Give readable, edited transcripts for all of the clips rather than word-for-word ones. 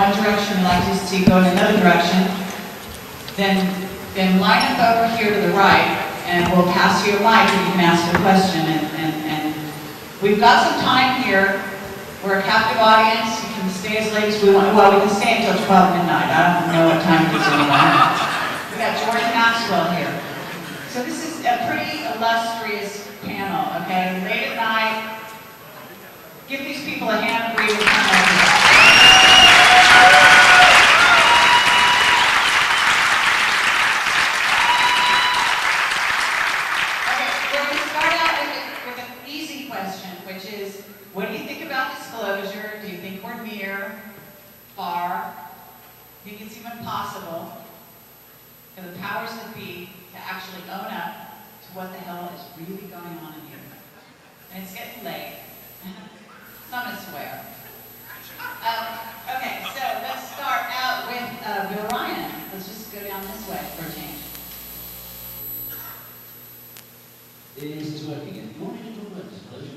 one direction, we'd like to see go in another direction, then line up over here to the right, and we'll pass you a mic and you can ask a question. And we've got some time here. We're a captive audience. You can stay as late as we want. Well, we can stay until 12 midnight. I don't know what time it is anymore. We've got George Maxwell here. So this is a pretty illustrious panel, okay? Late at night. Give these people a hand breathing. What do you think about disclosure? Do you think we're near, far? Do you think it's even possible for the powers that be to actually own up to what the hell is really going on in here? And it's getting late. So I'm going to swear. Okay, so let's start out with Bill Ryan. Let's just go down this way for a change. It's working. If you want me to talk about disclosure,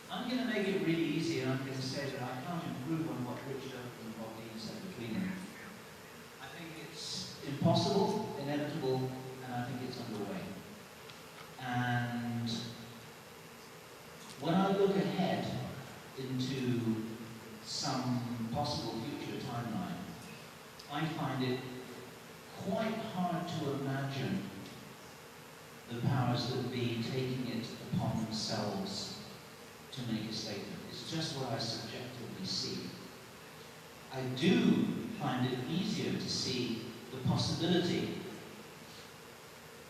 I'm going to make it really easy, and I'm going to say that I can't improve on what Richard and what Dean said between them. I think it's impossible, inevitable, and I think it's underway. And when I look ahead into some possible future timeline, I find it quite hard to imagine the powers that be taking it upon themselves to make a statement. It's just what I subjectively see. I do find it easier to see the possibility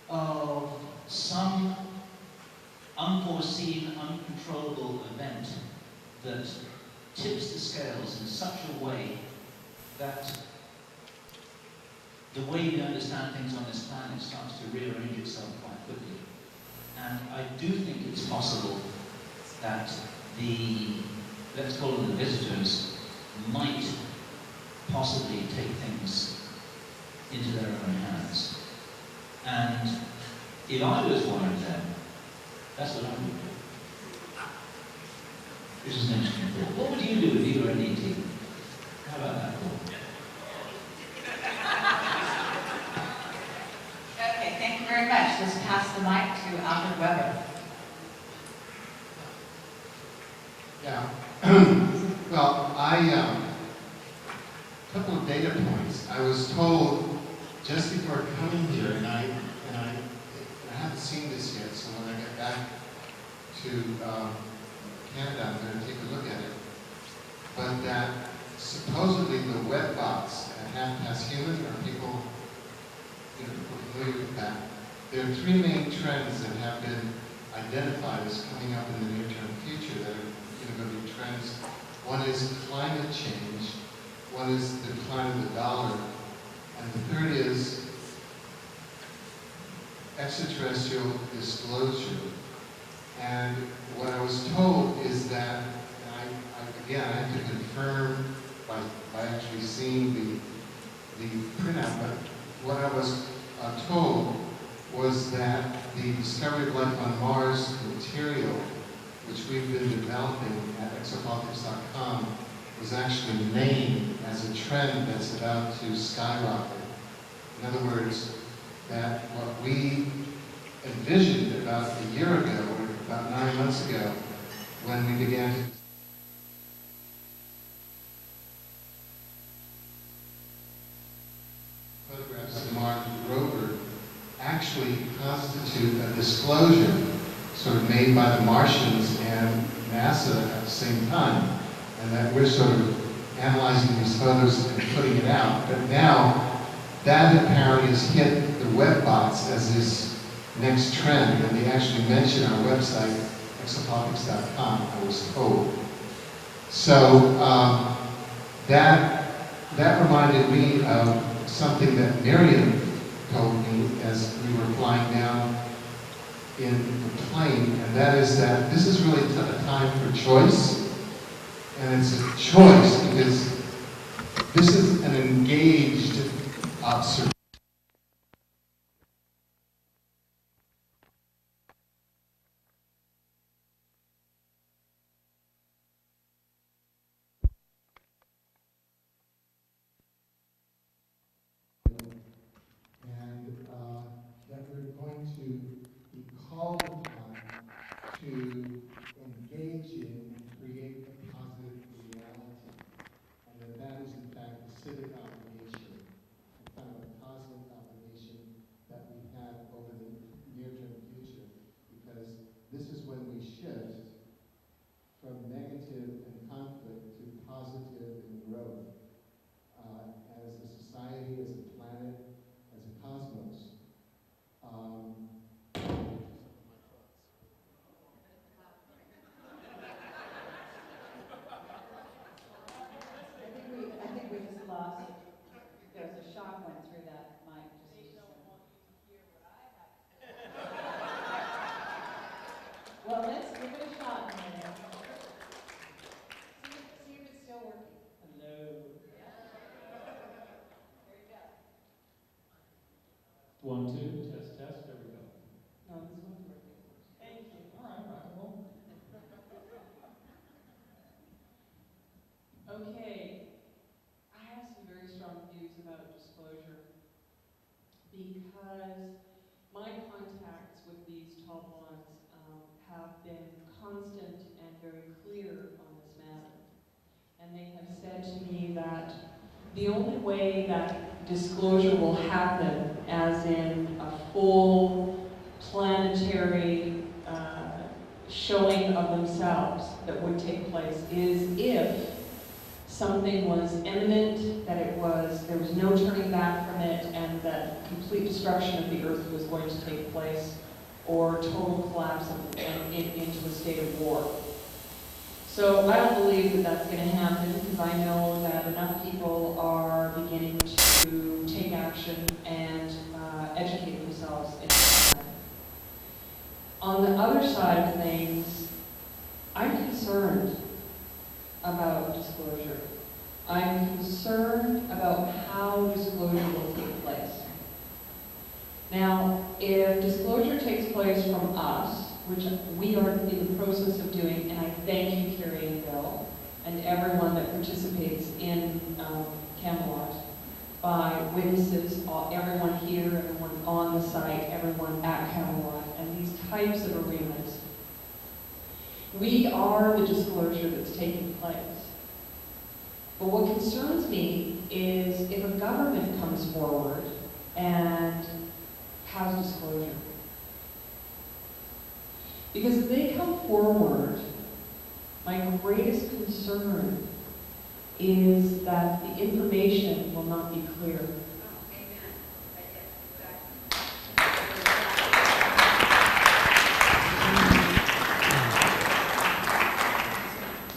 of some unforeseen, uncontrollable event that tips the scales in such a way that the way we understand things on this planet starts to rearrange itself quite quickly. And I do think it's possible that let's call them the visitors, might possibly take things into their own hands. And if I was one of them, that's what I would do. Which is an interesting thought. What would you do if you were an ET? How about that thought? Okay, thank you very much. Let's pass the mic to Alfred Weber. Yeah. Well, a couple of data points. I was told just before coming here, and I haven't seen this yet, so when I get back to Canada, I'm going to take a look at it. But that supposedly the web bots at Half Past Human, are people familiar with that? There are three main trends that have been identified as coming up in the near-term future that are going to be trends. One is climate change, one is the decline of the dollar, and the third is extraterrestrial disclosure. And what I was told is that, and I have to confirm by actually seeing the printout, but what I was told was that the discovery of life on Mars material, which we've been developing at exopolitics.com, was actually named as a trend that's about to skyrocket. In other words, that what we envisioned about a year ago, or about 9 months ago, when we began to photographs of Mars rover, actually constitute a disclosure sort of made by the Martians and NASA at the same time, and that we're sort of analyzing these photos and putting it out. But now, that apparently has hit the web bots as this next trend, and they actually mention our website, exopolitics.com, I was told. So that reminded me of something that Miriam told me as we were flying down in the plane, and that is that this is really a time for choice, and it's a choice because this is an engaged observation. engaging and create a positive reality. And that is in fact a civic obligation, a kind of a cosmic obligation that we have over the near-term future, because this is when we shift from negative and conflict to positive and growth. As a society, as a planet, as a cosmos. I think we just lost. There's a shock went through that mic. They don't want you to hear what I have. Well, let's give it a shot, man. See if it's still working. Hello. There you go. 1, 2, test, test, there we go. No, this one's working. Thank you. All right, rock and roll. Okay, I have some very strong views about disclosure because my contacts with these tall blondes have been constant and very clear on this matter. And they have said to me that the only way that disclosure will happen, as in a full planetary showing of themselves that would take place, is if something was imminent, that there was no turning back from it, and that complete destruction of the earth was going to take place, or total collapse into a state of war. So I don't believe that that's going to happen, because I know that enough people are beginning to take action and educate themselves in that. On the other side of things, I'm concerned about disclosure. I'm concerned about how disclosure will take place. Now, if disclosure takes place from us, which we are in the process of doing, and I thank you, Carrie and Bill, and everyone that participates in Camelot, by witnesses, everyone here, everyone on the site, everyone at Camelot, and these types of arenas. We are the disclosure that's taking place. But what concerns me is if a government comes forward and has disclosure. Because if they come forward, my greatest concern is that the information will not be clear.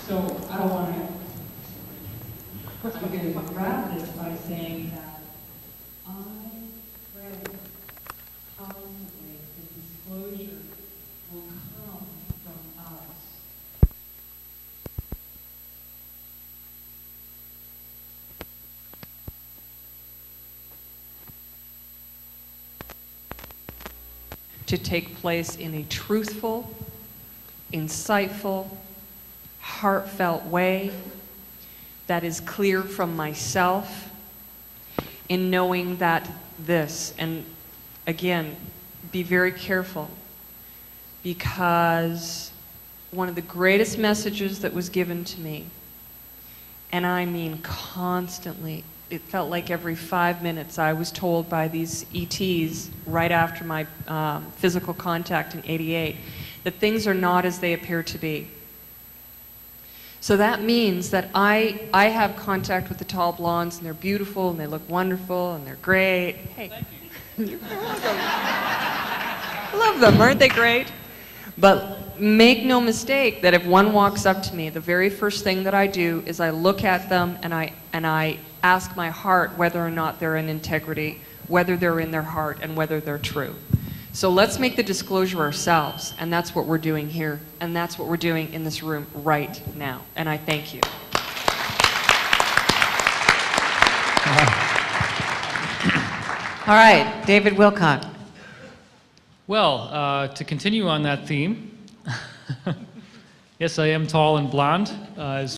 So I don't want to, I'm going to wrap this by saying that I pray confidently that disclosure will come from us. To take place in a truthful, insightful, heartfelt way that is clear from myself, in knowing that this, and again, be very careful, because one of the greatest messages that was given to me, and I mean constantly, it felt like every 5 minutes I was told by these ETs right after my physical contact in '88 that things are not as they appear to be. So that means that I have contact with the tall blondes, and they're beautiful, and they look wonderful, and they're great. Hey, thank you. You're welcome. I love them, aren't they great? But make no mistake that if one walks up to me, the very first thing that I do is I look at them and I ask my heart whether or not they're in integrity, whether they're in their heart, and whether they're true. So let's make the disclosure ourselves, and that's what we're doing here, and that's what we're doing in this room right now. And I thank you. All right, David Wilcock. Well, to continue on that theme, yes, I am tall and blonde, as